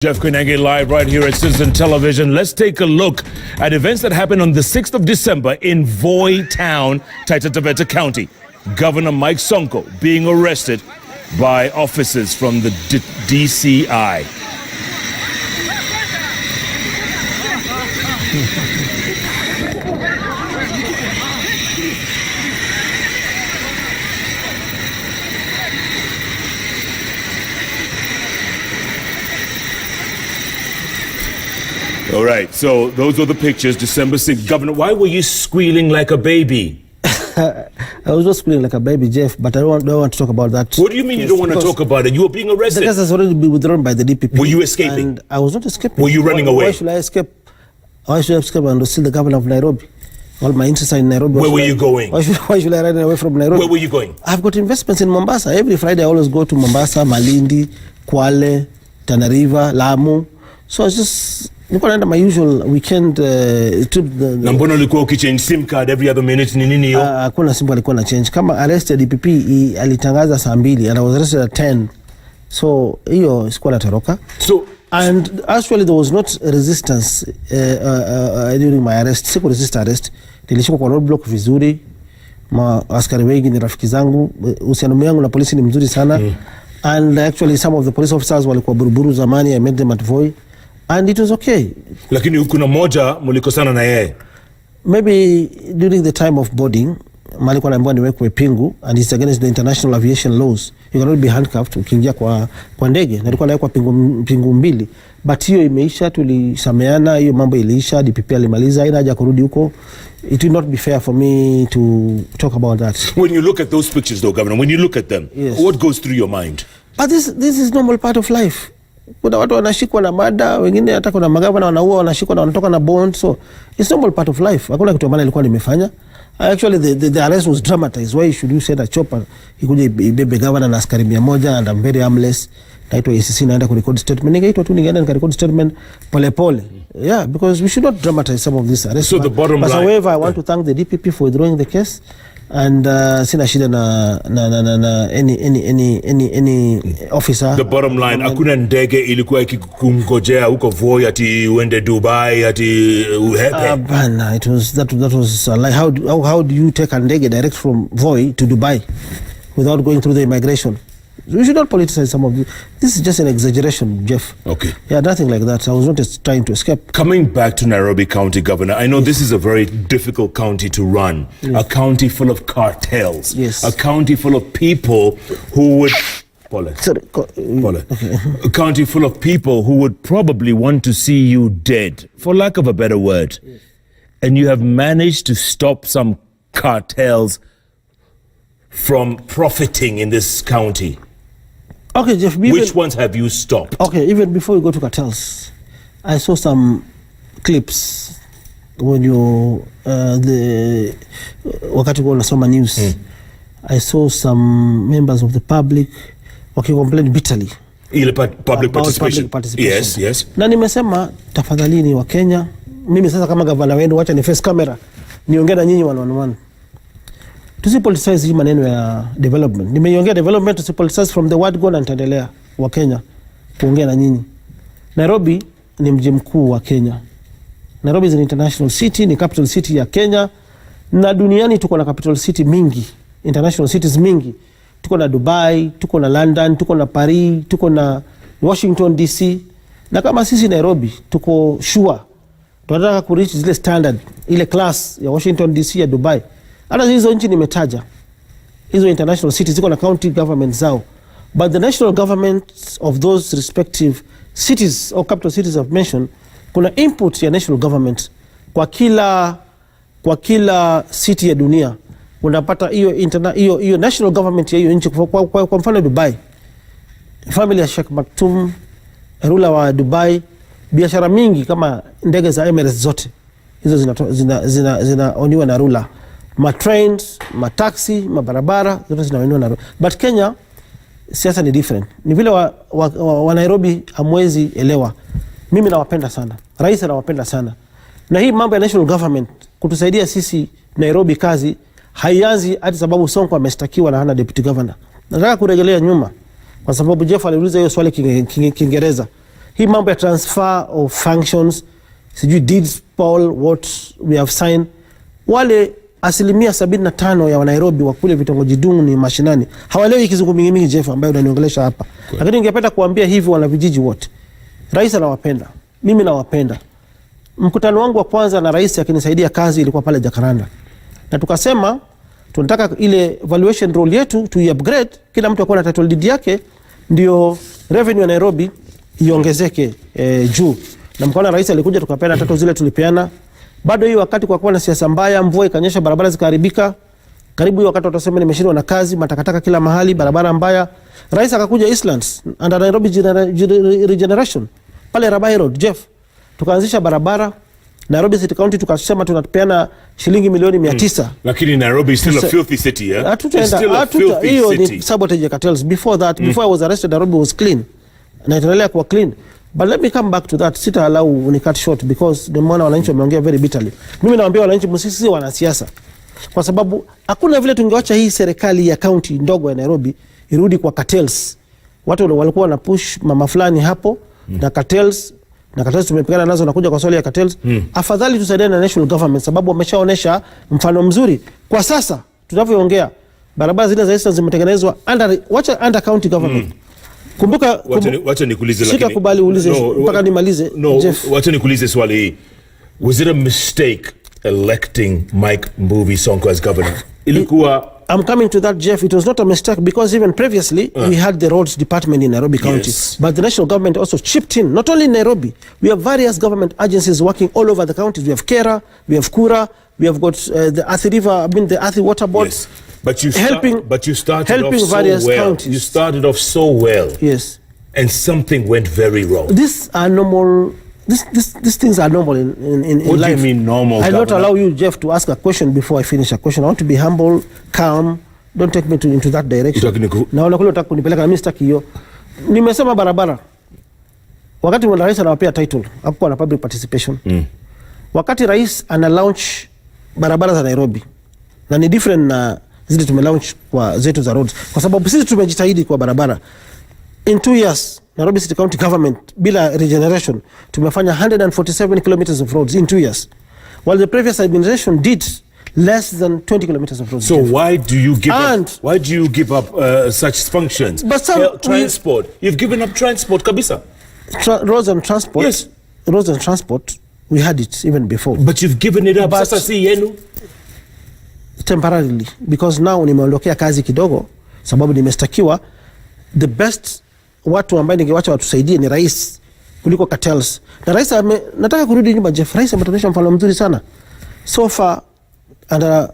Jeff Koinange live right here at Citizen Television. Let's take a look at events that happened on the 6th of December in Voi Town, Taita Taveta County. Governor Mike Sonko being arrested by officers from the DCI. All right, so those are the pictures, December 6th. Governor, why were you squealing like a baby? I was not squealing like a baby, Jeff, but I don't want to talk about that. What do you mean you don't want to talk about it? You were being arrested. The case has already been withdrawn by the DPP. Were you escaping? And I was not escaping. Were you running away? Why should I escape? Why should I escape and still the governor of Nairobi? All my interests are in Nairobi. Where were you going? Why should I run away from Nairobi? Where were you going? I've got investments in Mombasa. Every Friday I always go to Mombasa, Malindi, Kwale, Tana River, Lamu. So it's just... Nilikuwa naenda my usual weekend trip. Na mbona ulikuwa ukichange SIM card every other minute ni nini hiyo? Hakuna SIM alikuwa na change. Kama arrest ya DPP alitangaza saa 2 and I was arrested at 10. So hiyo sikuwa natoroka. So and actually there was not resistance during my arrest. Siku resist arrest. Nilishikwa kwa roadblock vizuri. Askari wengi ni rafiki zangu. Uhusiano wangu na polisi ni mzuri sana. And actually some of the police officers walikuwa buruburu zamani. I met them at Voi. And it was okay. Lakini kuna moja mlikosana na yeye. Maybe during the time of boarding, malikuwa naambiwa niwekwe pingu, and it's against the international aviation laws. You cannot be handcuffed ukiingia kwa ndege. Na nilikuwa nawekwa pingu mbili. But hiyo imeisha, tulisameana, hiyo mambo iliisha, DPP alimaliza, haina haja kurudi huko. It will not be fair for me to talk about that. When you look at those pictures though, Governor, when you look at them, yes, what goes through your mind? But this is normal part of life. Kuna watu wanashikwa na mada, wengine hata kuna magavana wanaua, wanashikwa na wanatoka na bond. So it's normal part of life. Hakuna kitu ambacho nilikuwa nimefanya. Actually the arrest was dramatized. Why should you send a chopper ikuje ibebe governor na askari 100 and I'm very harmless. Naitwa ACC naenda ku record statement. Ningeitwa tu ningeenda nika record statement pole pole. Yeah, because we should not dramatize some of this arrest. So the bottom line. However, I want to thank the DPP for withdrawing the case. And sina shida na any officer. The bottom line, hakuna ndege ilikuwa ikikungojea huko Voi ati uende Dubai ati uhepe. Bana, that was like how do you take a ndege direct from Voi to Dubai without going through the immigration? We should not politicize some of this. This is just an exaggeration, Jeff. Okay. Yeah, nothing like that. I was not trying to escape. Coming back to Nairobi County, Governor, I know this is a very difficult county to run. Yes. A county full of cartels. Yes. A county full of people who would... Sorry. Okay. A county full of people who would probably want to see you dead, for lack of a better word. Yes. And you have managed to stop some cartels from profiting in this county. Okay, Jeff. Which ones have you stopped? Okay, even before we go to cartels, I saw some clips when you wakati kwa nasoma news. I saw some members of the public complain bitterly. Ile public participation. Yes. Na nimesema tafadhalini wa Kenya, mimi sasa kama gavana wenu wacha ni face camera niongee na nyinyi one. Tusipolitize hii maneno ya development. Nimeiongea development, tusipolitize from the word go na nitaendelea wa Kenya kuongea na nyinyi. Nairobi ni mji mkuu wa Kenya. Nairobi is an international city, ni capital city ya Kenya. Na duniani tuko na capital city mingi, international cities mingi. Tuko na Dubai, tuko na London, tuko na Paris, tuko na Washington DC. Na kama sisi Nairobi tuko sure tunataka ku reach zile standard, ile class ya Washington DC ya Dubai. Hata hizo nchi nimetaja, hizo international cities ziko na county government zao, but the national governments of those respective cities or capital cities I've mentioned, kuna input ya national government kwa kila city ya dunia. Unapata hiyo national government ya hiyo nchi. Kwa mfano Dubai, family ya Sheikh Maktoum, ruler wa Dubai, biashara mingi kama ndege za Emirates zote hizo zinaoniwa na ruler. Trains, taxi, barabara zote zinaoniwa na ruler. But Kenya siasa ni different. Ni vile wa Nairobi hamwezi elewa. Mimi nawapenda sana, rais anawapenda sana. Na hii mambo ya national government kutusaidia sisi Nairobi kazi haianzi hadi sababu Sonko ameshtakiwa na hana deputy governor. Nataka kurejelea nyuma kwa sababu Jeff aliuliza hiyo swali Kiingereza. hii mambo ya transfer of functions, sijui deeds poll what we have signed, wale 75% ya Wanairobi wa kule vitongoji duni mashinani hawalewi kizungumzi mingi Jeff ambayo unaniongelesha hapa. Lakini ningependa kuambia hivi wana vijiji wote, rais anawapenda, mimi nawapenda. Mkutano wangu wa kwanza na rais akinisaidia kazi ilikuwa pale Jakaranda, na tukasema tunataka ile valuation role yetu tu upgrade, kila mtu akuwa na title deed yake, ndio revenue ya Nairobi iongezeke juu. Na mkaona rais alikuja tukapeana tatu zile tulipeana. Bado hiyo wakati kwa kuwa na siasa mbaya, mvua ikanyesha, barabara zikaharibika, karibu hiyo wakati watasema nimeshindwa na kazi, matakataka kila mahali, barabara mbaya, rais akakuja Eastlands under Nairobi Regeneration pale Rabai Road Jeff, tukaanzisha barabara Nairobi City County, tukasema tunapeana shilingi milioni 900. Lakini Nairobi is still a filthy city, yeah? It's still a filthy hiyo city. Ni sabotage ya cartels. Before that, before I was arrested, Nairobi was clean. Na itaendelea kuwa clean. But let me come back to that. Sita allow uni cut short because the mwana wananchi wameongea very bitterly. Mimi nawaambia wananchi msisi wanasiasa. Kwa sababu hakuna vile tungewacha hii serikali ya county ndogo ya Nairobi irudi kwa cartels. Watu walikuwa na push mama fulani hapo na cartels, na cartels tumepigana nazo na kuja kwa swali ya cartels. Afadhali tusaidiane na national government sababu wameshaonesha mfano mzuri. Kwa sasa tunavyoongea barabara zile za Eastern zimetengenezwa under county government. Kumbuka wacha nikuulize, lakini sikubali uulize mpaka nimalize. Wacha nikuulize swali hii. Was it a mistake electing Mike Mbuvi Sonko as governor? Ilikuwa I'm coming to that, Jeff. It was not a mistake because even previously we had the roads department in Nairobi County. Yes. But the national government also chipped in, not only in Nairobi. We have various government agencies working all over the counties. We have Kera, we have Kura, we have got the Athi River, the Athi Water Board. Yes. But you started helping off so various well. counties. You started off so well. Yes. And something went very wrong. These are normal. These things are normal in life. What do you mean normal? I don't allow you, Jeff, to ask a question before I finish a question. I want to be humble, calm. Don't take me into that direction. Naona kule utaka kunipeleka na mimi sitaki hiyo. Nimesema barabara. Wakati rais anawapea title, hakuwa na public participation. Wakati rais ana launch barabara za Nairobi, na ni different na zile tume launch kwa zetu za roads, kwa sababu sisi tumejitahidi kwa barabara. In 2 years, Nairobi City County government bila regeneration tumefanya 147 kilometers of roads in 2 years, while the previous administration did less than 20 kilometers of roads. So why do you give up such functions? But transport. You've given up transport kabisa. Roads and transport. Yes. Roads and transport, we had it even before. But you've given it up. Sasa si yenu. Temporarily, because now nimeondokea kazi kidogo sababu nimestakiwa. The best watu ambao ningewacha watusaidie ni rais kuliko cartels. Na rais nataka kurudi nyuma, Jeff. Rais ametuonyesha mfano mzuri sana so far under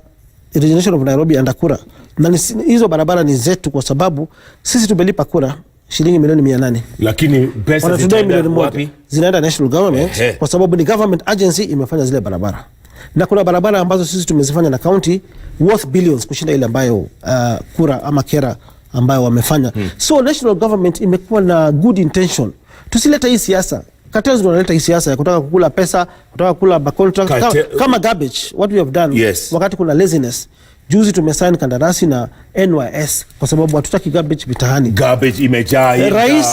regeneration of Nairobi and Kura. Na hizo barabara ni zetu kwa sababu sisi tumelipa Kura shilingi milioni 800. Lakini pesa zinaenda wapi? Zinaenda national government kwa sababu ni government agency imefanya zile barabara. Na kuna barabara ambazo sisi tumezifanya na county worth billions kushinda ile ambayo Kura ama Kera ambayo wamefanya. So national government imekuwa na good intention. Tusileta hii siasa. Cartels wanaleta hii siasa ya kutaka kukula pesa, kutaka kukula contract kama garbage. What we have done, yes. Wakati kuna laziness. Juzi tumesign kandarasi na NYS kwa sababu hatutaki garbage mitahani. Garbage imejaa. Rais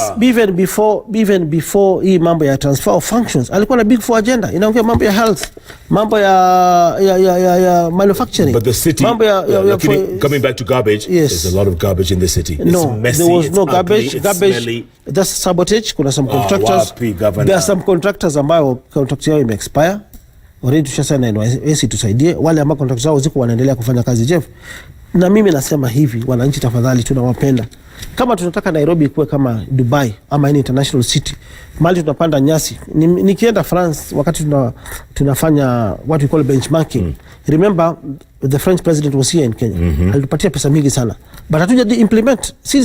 even before hii mambo ya transfer of functions alikuwa na big four agenda. Inaongea mambo ya health, mambo ya manufacturing. But the city, coming back to garbage, yes. There's a lot of garbage in the city. No, it's messy, there was it's no ugly, garbage. It's Garbage, smelly. That's sabotage. Kuna some contractors. There are some contractors ambao contract yao ime-expire. Already tushasana na NYS tusaidie wale ambao contract zao ziko wanaendelea kufanya kazi, Jeff. Na mimi nasema hivi, wananchi tafadhali, tunawapenda. Kama tunataka Nairobi kuwe kama Dubai ama any international city, mali tunapanda nyasi. Nikienda France wakati tunafanya what we call benchmarking. Remember the French president was here in Kenya. Alitupatia pesa mingi sana. But hatuja implement. See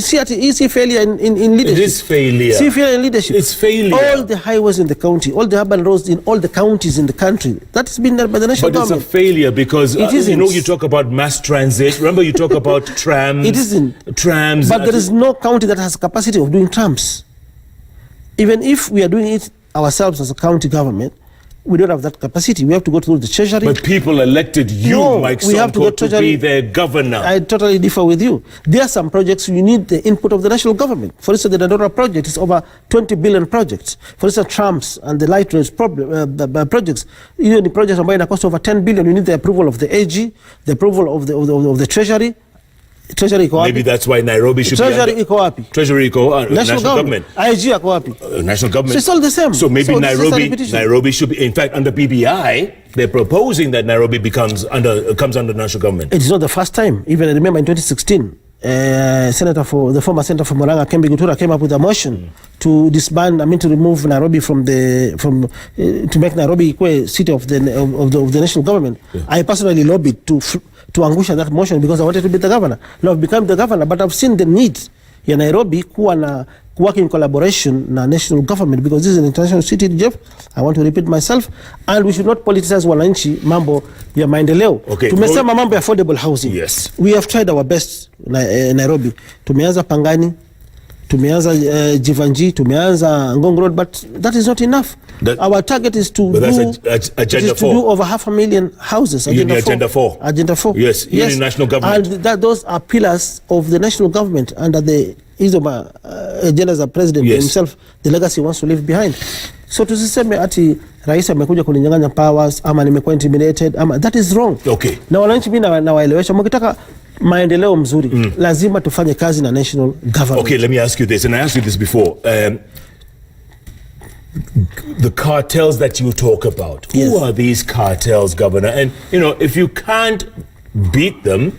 failure in leadership. It is failure. See failure in leadership. It's failure. All the highways in the county, all the urban roads in all the counties in the country, that has been done by the national government. But it's a failure because you talk about mass transit. Remember you talk about trams. It isn't. Trams. But there is no county that has capacity of doing trams. Even if we are doing it ourselves as a county government, We don't have that capacity. We have to go through the treasury. But people elected you, Mike Sonko, to be their governor. I totally differ with you. There are some projects you need the input of the national government. For instance, the Dandora project is over 20 billion projects. For instance, trams and the light rails projects, even the projects are buying a cost over 10 billion. You need the approval of the AG, the approval of the treasury. Treasury iko wapi? Maybe that's why Nairobi should Treasury be iko wapi? Treasury iko national government. IG iko wapi? National government. So it's all the same. So maybe Nairobi should be, in fact, under BBI, they're proposing that Nairobi comes under national government. It is not the first time. Even I remember in 2016, the former senator from Murang'a, Kembi Gutura, came up with a motion to disband, to remove Nairobi to make Nairobi a city of the national government. Yeah. I personally lobbied to angusha that motion because I wanted to be the governor. Now I've become the governor, but I've seen the need ya Nairobi work in collaboration na national government because this is an international city, Jeff. I want to repeat myself, and we should not politicize wananchi mambo ya maendeleo. Okay. Tumesema mambo ya affordable housing. Yes. We have tried our best Nairobi. Tumeanza Pangani, tumeanza Jivanji, tumeanza Ngong Road, but that is not enough. Our target is to do over 500,000 houses. Agenda 4. Agenda 4. Yes, in national government. And those are pillars of the national government under the Izoma agenda as a president himself, the legacy he wants to leave behind. So tusiseme ati rais amekuja kuninyang'anya powers ama nimekuwa intimidated ama, that is wrong. Okay. Na wananchi mimi nawaelewesha, mkitaka maendeleo mzuri lazima tufanye kazi na national government. Okay, let me ask you this, and I asked you this before. The cartels that you talk about, who are these cartels, Governor? And if you can't beat them,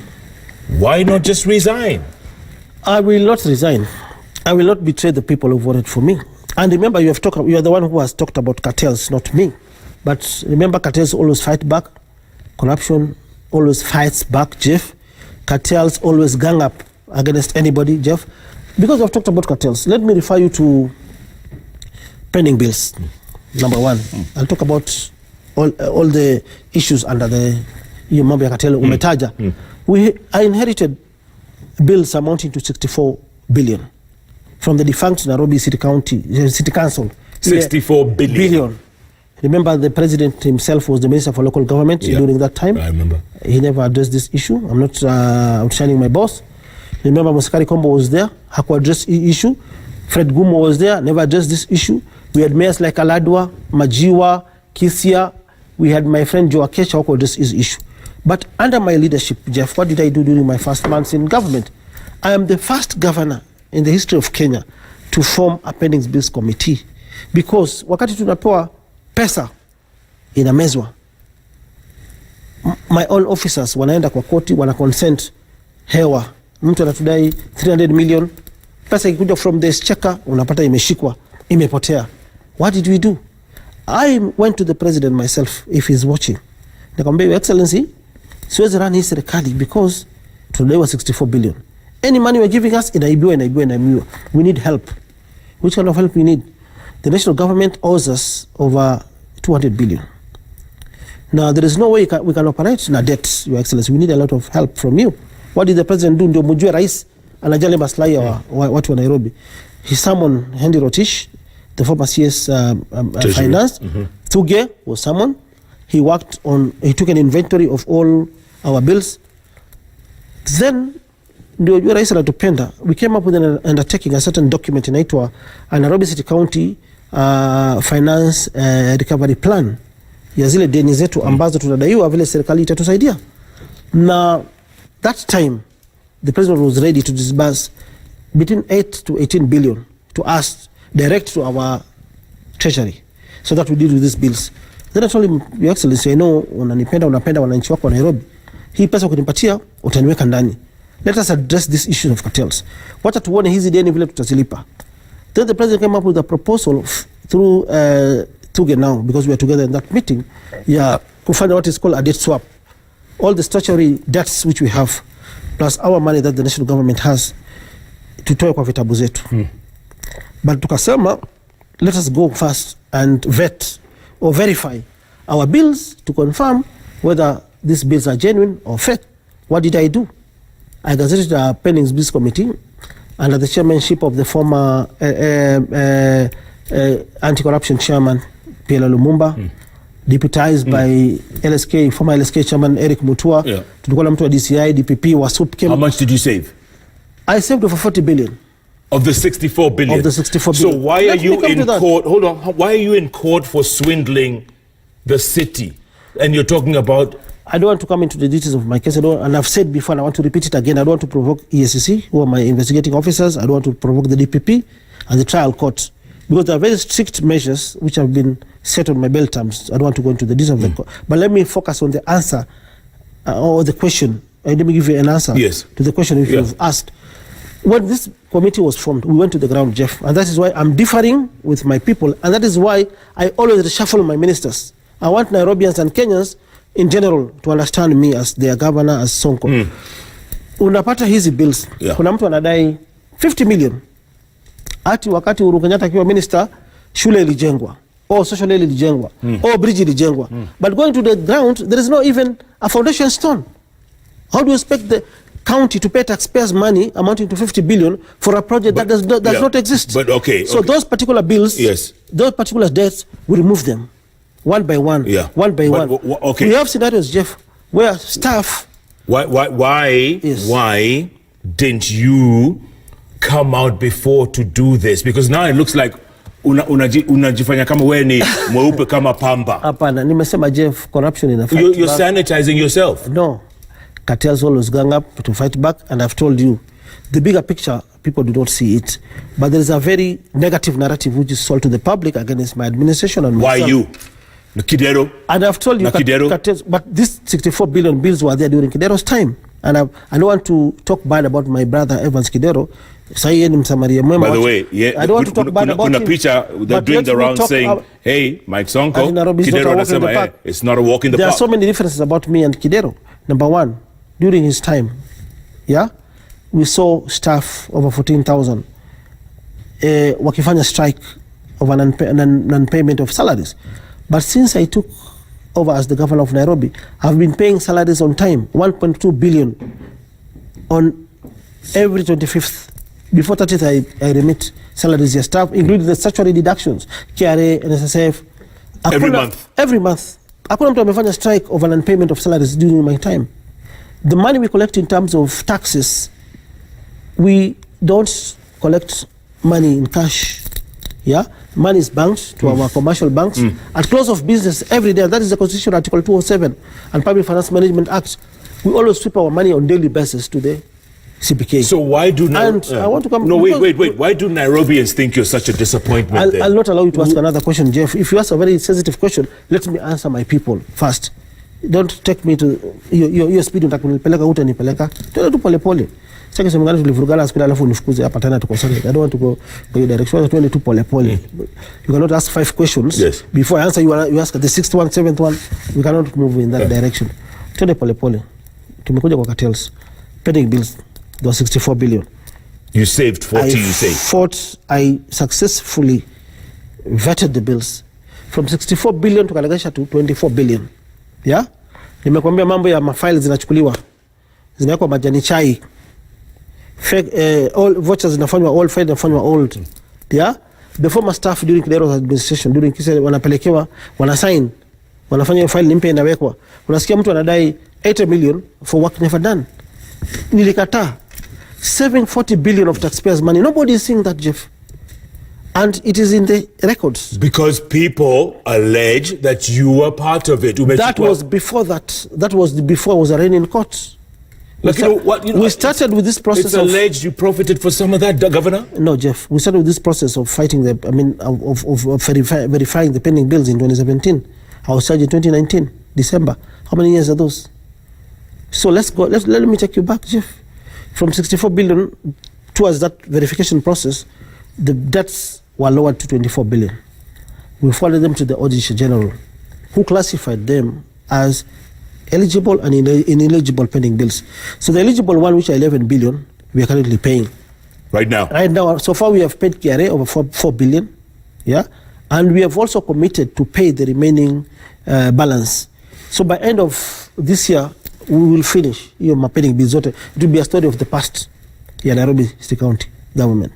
why not just resign? I will not resign. I will not betray the people who voted for me. And remember, you are the one who has talked about cartels, not me. But remember, cartels always fight back. Corruption always fights back, Jeff. Cartels always gang up against anybody, Jeff. Because I've talked about cartels, let me refer you to pending bills. Number one, I'll talk about all the issues under the mambo ya cartel umetaja. I inherited bills amounting to 64 billion from the defunct Nairobi City Council. 64 billion. Remember, the president himself was the minister for local government during that time. I remember. He never addressed this issue. I'm not outshining my boss. Remember, Musikari Kombo was there, haku address the issue. Fred Gumo was there, never addressed this issue. We had mayors like Aladwa, Majiwa, Kisia. We had my friend Joe Akesha who addressed this issue. But under my leadership, Jeff, what did I do during my first months in government? I am the first governor in the history of Kenya to form a pending bills committee, because wakati tunapewa pesa inamezwa, my own officers wanaenda kwa koti, wana consent hewa, mtu anatudai 300 million, pesa ikikuja from the exchequer unapata imeshikwa, imepotea. What did we do? I went to the president myself, if he's watching, nikamwambia, Your Excellency, siwezi run hii serikali because tunadaiwa 64 billion. Any money you're giving us, inaibiwa. We need help. Which kind of help we need? The national government owes us over 200 billion. Now, there is no way we can operate in a debt, Your Excellency. We need a lot of help from you. What did the president do? Ndio mjue rais anajali maslahi ya watu wa Nairobi. He summoned Henry Rotich, the former CS Finance. Tuge was summoned. He took an inventory of all our bills. Then, ndio jua rais anatupenda, we came up with an undertaking, a certain document inaitwa Nairobi City County Finance Recovery Plan, ya zile deni zetu ambazo tunadaiwa vile serikali itatusaidia. Na that time the president was ready to disburse between 8 to 18 billion to us, direct to our treasury, so that we deal with these bills. Then I told him, Your Excellency, I know unapenda wananchi wako wa Nairobi. Hii pesa ukinipatia utaniweka ndani. Let us address this issue of cartels. Wacha tuone hizi deni vile tutazilipa. Then the president came up with a proposal through Tuge now, because we are together in that meeting, kufanya what is called a debt swap. All the statutory debts which we have, plus our money that the national government has, tutoe kwa vitabu zetu. But tukasema, let us go first and vet or verify our bills to confirm whether these bills are genuine or fake. What did I do? I gazetted a pending bills committee under the chairmanship of the former anti-corruption chairman, Pierre Lumumba, deputized by LSK, former LSK chairman Eric Mutua. Yeah. Tulikuwa na mtu wa DCI, DPP, Wasup came. How much did you save? I saved over 40 billion. Of the 64 billion? Of the 64 billion. So why are you in court? Hold on. Why are you in court for swindling the city? And you're talking about... I don't want to come into the details of my case. And I've said before, and I want to repeat it again, I don't want to provoke ESCC, who are my investigating officers. I don't want to provoke the DPP and the trial court. Because there are very strict measures which have been set on my bail terms. I don't want to go into the details of the court. But let me focus on the answer or the question. Let me give you an answer to the question if you've asked. When this committee was formed, we went to the ground, Jeff. And that is why I'm differing with my people. And that is why I always reshuffle my ministers. I want Nairobians and Kenyans in general to understand me as their governor, as Sonko. Unapata hizi bills. Kuna mtu anadai 50 million. Ati wakati Uhuru Kenyatta akiwa minister, shule ilijengwa. Or social aid ilijengwa. Or bridge ilijengwa. But going to the ground, there is not even a foundation stone. How do you expect the county to pay taxpayers money amounting to 50 billion for a project that does not exist? But so those particular bills, those particular debts, we remove them. One by one, one by one. We have scenarios, Jeff, where staff... Why didn't you come out before to do this? Because now it looks like unajifanya kama wewe ni mweupe kama pamba. Hapana, nimesema Jeff, corruption in a fight. You're sanitizing yourself. No. Cartels always gang up to fight back, and I've told you, the bigger picture, people do not see it. But there is a very negative narrative which is sold to the public against my administration and myself. Why you? Kidero. And I've told you, cartels, but these 64 billion bills were there during Kidero's time. And I don't want to talk bad about my brother Evans Kidero. By the way, I don't want to talk bad about him. Picture they're doing the round saying, hey, Mike Sonko, Kidero, it's not a walk in the park. There are so many differences about me and Kidero. Number one, during his time, we saw staff over 14,000 wakifanya strike of non-payment of salaries. But since I took over as the governor of Nairobi, I've been paying salaries on time, 1.2 billion on every 25th. Before 30th, I remit salaries to staff, including the statutory deductions, KRA, NSSF. Every month? Every month. Hakuna mtu amefanya strike of an unpayment of salaries during my time. The money we collect in terms of taxes, we don't collect money in cash. Money is banked to our commercial banks at close of business every day. That is the Constitution, Article 207 and Public Finance Management Act. We always sweep our money on daily basis to the CBK. So why do I want to come. No, wait. Why do Nairobians think you're such a disappointment? I'll not allow you to ask another question, Jeff. If you ask a very sensitive question, let me answer my people first. Don't take me to your speed. Utakunipeleka utanipeleka. Twende tu pole pole. Sasa kama ngani tulivurugana siku alafu nifukuze hapa tena tukosane. I don't want to go your direction. Twende tu pole pole. You cannot ask 5 questions before I answer you ask the 6th one, 7th one. We cannot move in that direction. Twende pole pole. Tumekuja kwa cartels. Pending bills. There was 64 billion. You saved 40, you say? I successfully vetted the bills. From 64 billion tukalegesha to 24 billion. Nimekwambia mambo ya mafiles zinachukuliwa. Zinawekwa majani chai. Fake, all vouchers zinafanywa all file zinafanywa old. The former staff during Kidero's administration, during kisa wanapelekewa, wanasign, wanafanya file ni mpya inawekwa. Unasikia mtu anadai 80 million for work never done. Nilikataa. Saving 40 billion of taxpayers' money. Nobody is seeing that, Jeff. And it is in the records. Because people allege that you were part of it. That was before that. That was before I was arraigned in court. Like, we started with this process. It's alleged you profited for some of that, Governor? No, Jeff. We started with this process of fighting of verifying the pending bills in 2017. I was charged in 2019, December. How many years are those? So let's go. Let me take you back, Jeff. From 64 billion towards that verification process, the debts were lowered to 24 billion. We forwarded them to the Auditor General, who classified them as eligible and ineligible pending bills. So the eligible one, which are 11 billion, we are currently paying. Right now? Right now. So far we have paid KRA over 4 billion. And we have also committed to pay the remaining balance. So by end of this year, we will finish my pending bills. It will be a story of the past. Nairobi City County government.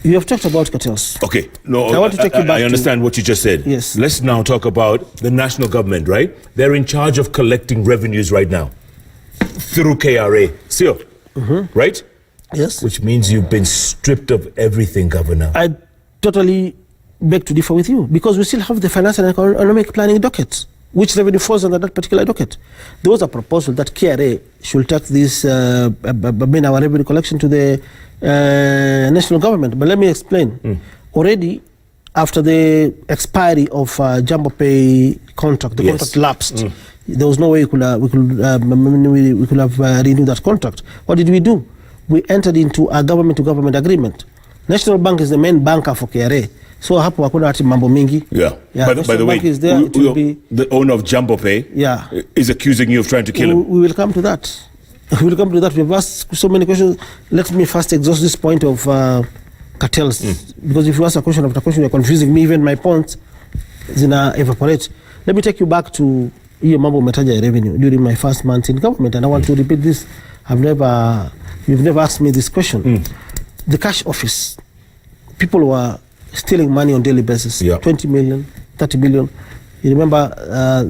You have talked about cartels. Okay, no, I want to take you back I understand what you just said. Yes. Let's now talk about the national government, right? They're in charge of collecting revenues right now through KRA, SEO, right? Yes. Which means you've been stripped of everything, Governor. I totally beg to differ with you, because we still have the finance and economic planning dockets, which revenue falls under that particular docket. There was a proposal that KRA should take this, our revenue collection to the national government. But let me explain. Already, after the expiry of Jumbo Pay contract, the contract lapsed. There was no way we could have renewed that contract. What did we do? We entered into a government-to-government agreement. National Bank is the main banker for KRA. So hapo hakuna hati mambo mingi. Yeah. By the way, is there, it will be, the owner of Jumbo Pay is accusing you of trying to kill him. We will come to that. We will come to that. We've asked so many questions. Let me first exhaust this point of cartels. Because if you ask a question after question, you're confusing me. Even my points zina evaporate. Let me take you back to hiyo mambo umetaja ya revenue during my first month in government. And I want to repeat this. You've never asked me this question. The cash office, people were stealing money on daily basis. 20 million, 30 million. You remember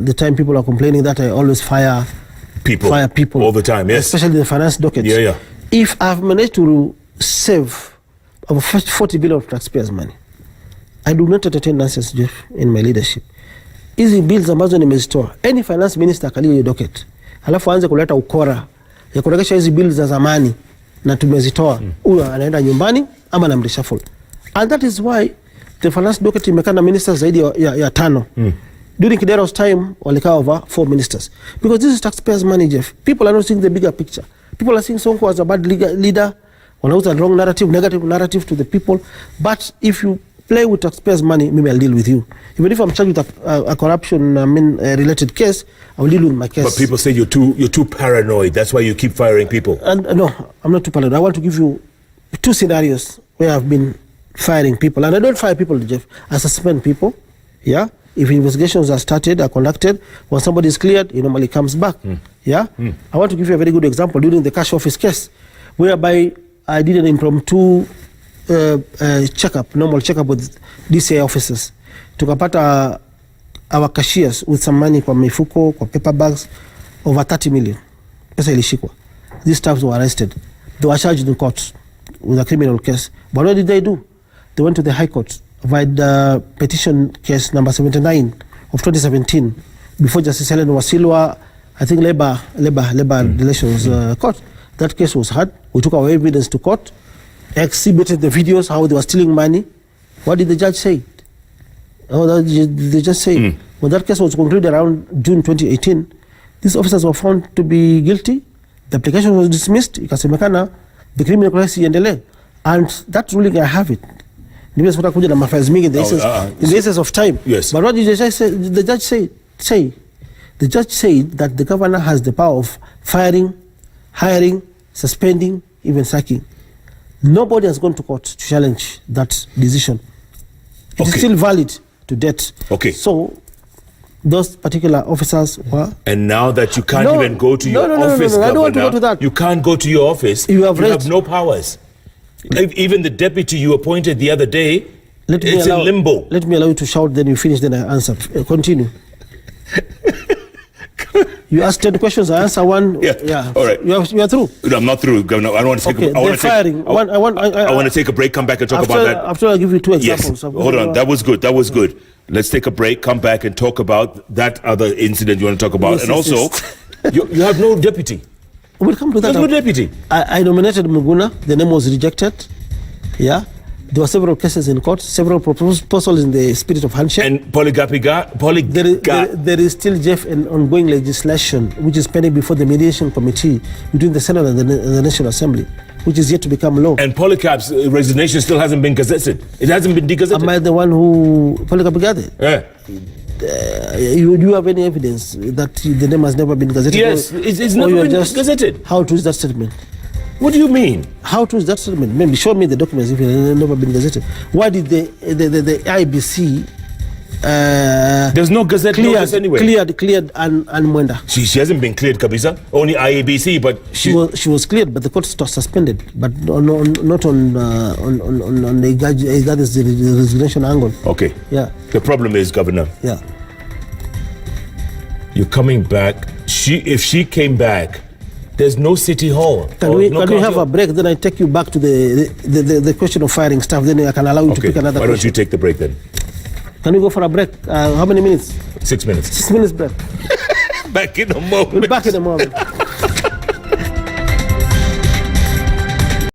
the time people are complaining that I always fire people all the time, yes. Especially the finance dockets. If I've managed to save over 40 billion of taxpayers' money, I do not entertain nonsense, Jeff, in my leadership. Hizi bills ambazo nimezitoa, any finance minister akalia hiyo docket, halafu aanze kuleta ukora ya kuregesha hizi bills za zamani na tumezitoa, huyo anaenda nyumbani ama na mreshuffle. And that is why the finance docket imekaa na ministers zaidi ya 5. During Kidero's time, walikaa over 4 ministers. Because this is taxpayers' money, Jeff. People are not seeing the bigger picture. People are seeing Sonko as a bad leader, wanauza wrong narrative, negative narrative to the people. But if you play with taxpayers' money, maybe I'll deal with you. Even if I'm charged with a corruption related case, I'll deal with my case. But people say you're too paranoid. That's why you keep firing people. And no, I'm not too paranoid. I want to give you 2 scenarios where I've been firing people. And I don't fire people, Jeff. I suspend people. Yeah. If investigations are started, are conducted, when somebody is cleared, he normally comes back. I want to give you a very good example during the cash office case, whereby I did an impromptu normal checkup with DCI officers. Tukapata our cashiers with some money kwa mifuko, kwa paper bags, over 30 million. Pesa ilishikwa. These staffs were arrested. They were charged in court with a criminal case. But what did they do? They went to the High Court via the petition case number 79 of 2017 before Justice Helen Wasilwa, I think labor relations court. That case was heard. We took our evidence to court, exhibited the videos how they were stealing money. What did the judge say? They just say when that case was concluded around June 2018, these officers were found to be guilty. The application was dismissed. Ikasemekana the criminal case iendelee, and that ruling I have it. In the essence of time. Yes. But what did the judge say? The judge said that the governor has the power of firing, hiring, suspending, even sacking. Nobody has gone to court to challenge that decision. It is still valid to date. So those particular officers were... And now that you can't even go to your office, I don't want to go to that. You can't go to your office. You have no powers. Even the deputy you appointed the other day, it's in limbo. Let me allow you to shout, then you finish, then I answer. Continue. You asked 10 questions, I answer one. All right. You are through. No, I'm not through, Governor. I want to take. I want to take a break. Come back and talk about that. After I give you 2 examples. Yes. Hold on. That was good. Let's take a break. Come back and talk about that other incident you want to talk about, and also, you have no deputy. We'll come to that. There's no deputy. I nominated Muguna. The name was rejected. There were several cases in court, several proposals in the spirit of handshake. And there is still, Jeff, an ongoing legislation which is pending before the mediation committee between the Senate and the National Assembly, which is yet to become law. And Polycarp's resignation still hasn't been gazetted. It hasn't been degazetted. Am I the one who Polycarp gazetted? Yeah. Do you have any evidence that the name has never been gazetted? Yes, it's never been gazetted. How true is that statement? What do you mean? How true is that statement? Maybe show me the documents if it has never been gazetted. Why did the IBC There's no gazette notice anyway. Cleared and Mwenda. She hasn't been cleared, Kabisa. Only IABC, but She was cleared, but the court suspended, but not on the Igade's resignation angle. Okay. Yeah. The problem is, Governor. Yeah. You're coming back. If she came back, there's no city hall. Can we have a break? Then I take you back to the question of firing staff. Then I can allow you to pick another. Why don't you take the break then? Can we go for a break? How many minutes? 6 minutes. 6 minutes break. Back in a moment. We're back in a moment.